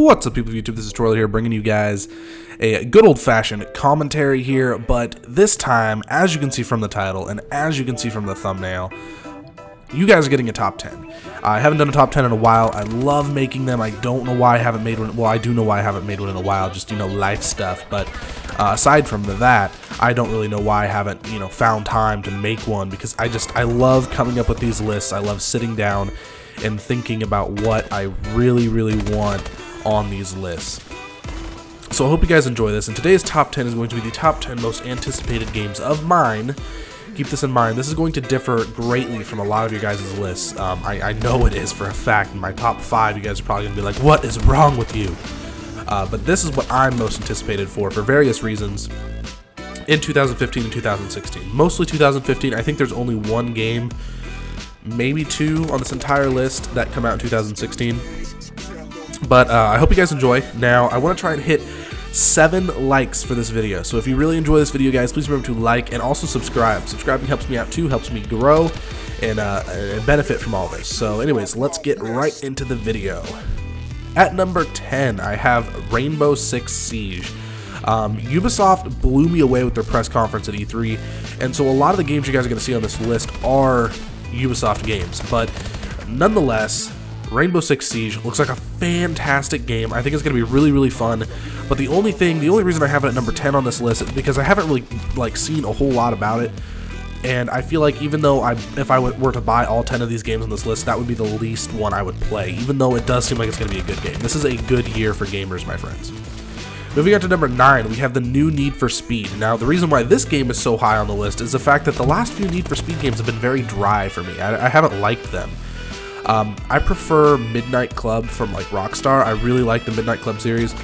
What's up, people of YouTube? This is Twirly here, bringing you guys a good old-fashioned commentary here, but this time, as you can see from the title, and as you can see from the thumbnail, you guys are getting a top 10. I haven't done a top 10 in a while. I love making them. I don't know why I haven't made one. Well, I do know why I haven't made one in a while, just, life stuff, but aside from that, I don't really know why I haven't, found time to make one, because I love coming up with these lists. I love sitting down and thinking about what I really want on these lists. So I hope you guys enjoy this, and today's top 10 is going to be the top 10 most anticipated games of mine. Keep this in mind, this is going to differ greatly from a lot of your guys' lists. I know it is for a fact. In my top 5, you guys are probably going to be like, what is wrong with you? But this is what I'm most anticipated for various reasons in 2015 and 2016. Mostly 2015. I think there's only one game, maybe two on this entire list that come out in 2016. But I hope you guys enjoy. Now, I want to try and hit 7 likes for this video. So if you really enjoy this video, guys, please remember to like and also subscribe. Subscribing helps me out too, helps me grow and benefit from all this. So anyways, let's get right into the video. At number 10, I have Rainbow Six Siege. Ubisoft blew me away with their press conference at E3, and so a lot of the games you guys are going to see on this list are Ubisoft games, but nonetheless, Rainbow Six Siege looks like a fantastic game. I think it's going to be really fun, but the only reason I have it at number 10 on this list is because I haven't really seen a whole lot about it, and I feel like even though if I were to buy all 10 of these games on this list, that would be the least one I would play, even though it does seem like it's going to be a good game. This is a good year for gamers, my friends. Moving on to number 9, we have the new Need for Speed. Now, the reason why this game is so high on the list is the fact that the last few Need for Speed games have been very dry for me. I haven't liked them. I prefer Midnight Club from Rockstar. I really like the Midnight Club series,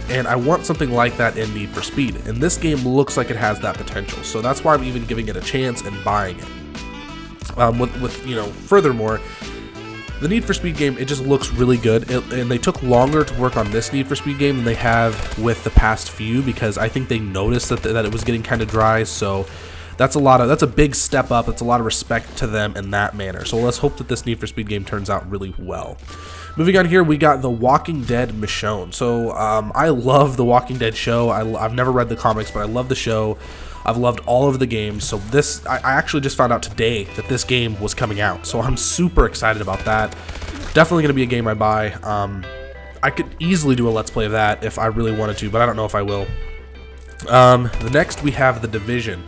and I want something like that in Need for Speed. And this game looks like it has that potential, so that's why I'm even giving it a chance and buying it. Furthermore, the Need for Speed game, it just looks really good, and they took longer to work on this Need for Speed game than they have with the past few, because I think they noticed that it was getting kind of dry. So that's a big step up. It's a lot of respect to them in that manner. So let's hope that this Need for Speed game turns out really well. Moving on here, we got The Walking Dead Michonne. So I love The Walking Dead show. I've never read the comics, but I love the show. I've loved all of the games. So I actually just found out today that this game was coming out. So I'm super excited about that. Definitely going to be a game I buy. I could easily do a Let's Play of that if I really wanted to, but I don't know if I will. The next, we have The Division.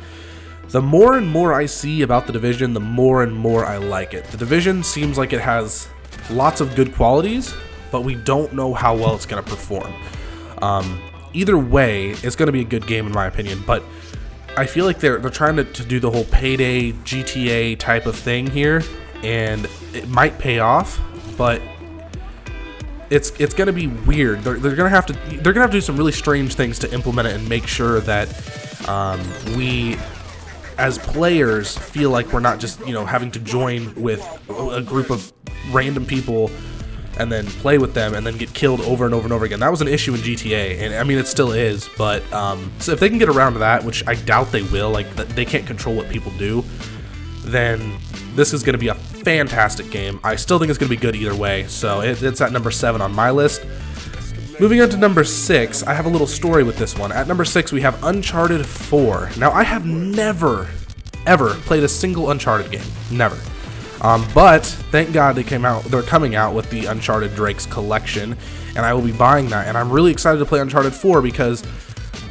The more and more I see about The Division, the more and more I like it. The Division seems like it has lots of good qualities, but we don't know how well it's going to perform. Either way, it's going to be a good game in my opinion, but I feel like they're trying to do the whole payday GTA type of thing here, and it might pay off, but it's going to be weird. They're going to have to do some really strange things to implement it and make sure that we, as players, feel like we're not just having to join with a group of random people and then play with them and then get killed over and over again. That was an issue in GTA, and I mean it still is, but so if they can get around that, which I doubt they will, they can't control what people do, then this is going to be a fantastic game. I still think it's going to be good either way, so it's at number 7 on my list. Moving on to number 6, I have a little story with this one. At number 6, we have Uncharted 4. Now, I have never, ever played a single Uncharted game. Never. But thank God they're coming out with the Uncharted Drake's Collection, and I will be buying that. And I'm really excited to play Uncharted 4 because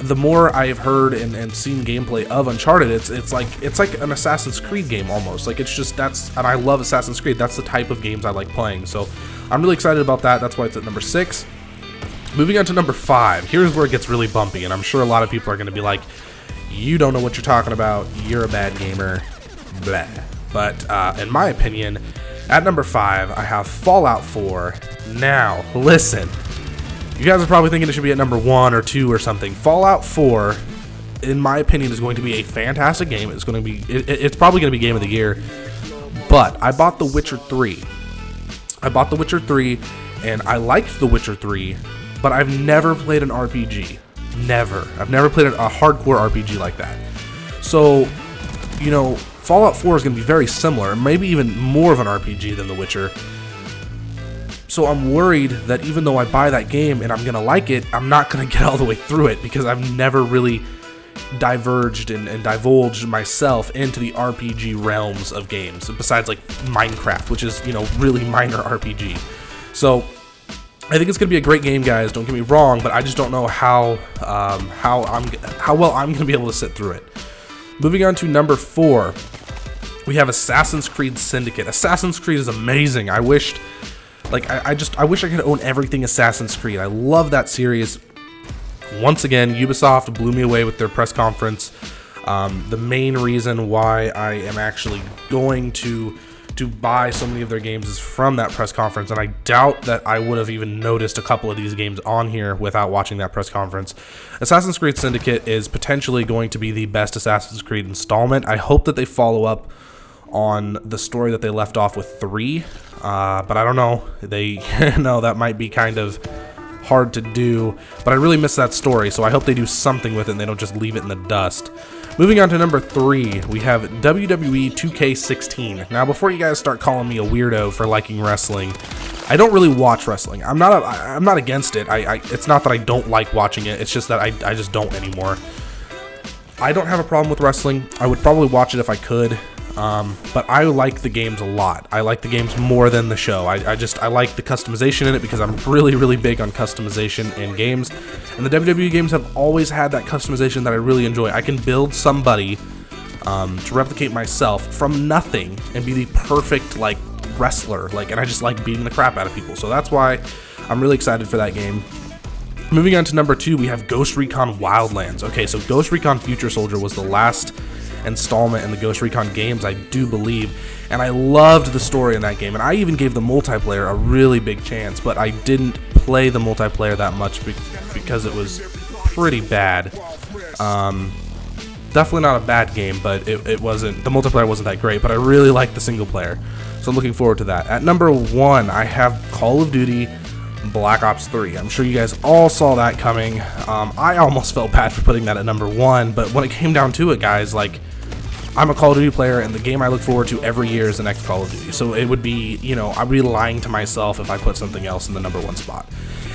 the more I've heard and seen gameplay of Uncharted, it's like an Assassin's Creed game almost. And I love Assassin's Creed. That's the type of games I like playing. So I'm really excited about that. That's why it's at number 6. Moving on to number 5, here's where it gets really bumpy, and I'm sure a lot of people are going to be like, you don't know what you're talking about, you're a bad gamer, blah. But in my opinion, at number 5, I have Fallout 4. Now, listen, you guys are probably thinking it should be at number 1 or 2 or something. Fallout 4, in my opinion, is going to be a fantastic game. It's going to be, it's probably going to be Game of the Year, but I bought The Witcher 3. And I liked The Witcher 3, but I've never played an RPG. Never. I've never played a hardcore RPG like that. So, Fallout 4 is going to be very similar, maybe even more of an RPG than The Witcher. So I'm worried that even though I buy that game and I'm gonna like it, I'm not gonna get all the way through it because I've never really diverged and divulged myself into the RPG realms of games, besides like Minecraft, which is, you know, really minor RPG. So I think it's gonna be a great game, guys. Don't get me wrong, but I just don't know how well I'm gonna be able to sit through it. Moving on to number 4, we have Assassin's Creed Syndicate. Assassin's Creed is amazing. I wished, like, I wish I could own everything Assassin's Creed. I love that series. Once again, Ubisoft blew me away with their press conference. The main reason why I am actually going to buy so many of their games is from that press conference, and I doubt that I would have even noticed a couple of these games on here without watching that press conference. Assassin's Creed Syndicate is potentially going to be the best Assassin's Creed installment. I hope that they follow up on the story that they left off with 3, but I don't know. They, that might be kind of hard to do, but I really miss that story, so I hope they do something with it and they don't just leave it in the dust. Moving on to number 3, we have WWE 2K16. Now, before you guys start calling me a weirdo for liking wrestling, I don't really watch wrestling. I'm not against it. It's not that I don't like watching it. It's just that I just don't anymore. I don't have a problem with wrestling. I would probably watch it if I could. But I like the games a lot. I like the games more than the show. I like the customization in it because I'm really, really big on customization in games. And the WWE games have always had that customization that I really enjoy. I can build somebody to replicate myself from nothing and be the perfect, like, wrestler. Like, and I just like beating the crap out of people. So that's why I'm really excited for that game. Moving on to number 2, we have Ghost Recon Wildlands. Okay, so Ghost Recon Future Soldier was the last installment in the Ghost Recon games, I do believe, and I loved the story in that game, and I even gave the multiplayer a really big chance, but I didn't play the multiplayer that much because it was pretty bad. Definitely not a bad game, but it wasn't, the multiplayer wasn't that great, but I really liked the single player, so I'm looking forward to that. At number 1, I have Call of Duty Black Ops 3. I'm sure you guys all saw that coming. I almost felt bad for putting that at number 1, but when it came down to it, guys, like, I'm a Call of Duty player, and the game I look forward to every year is the next Call of Duty. So it would be, I'd be lying to myself if I put something else in the number 1 spot.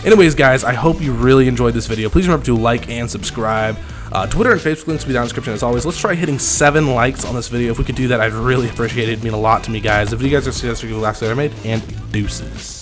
Anyways, guys, I hope you really enjoyed this video. Please remember to like and subscribe. Twitter and Facebook links will be down in the description as always. Let's try hitting 7 likes on this video. If we could do that, I'd really appreciate it. It'd mean a lot to me, guys. The video guys are successful, last video I made, and deuces.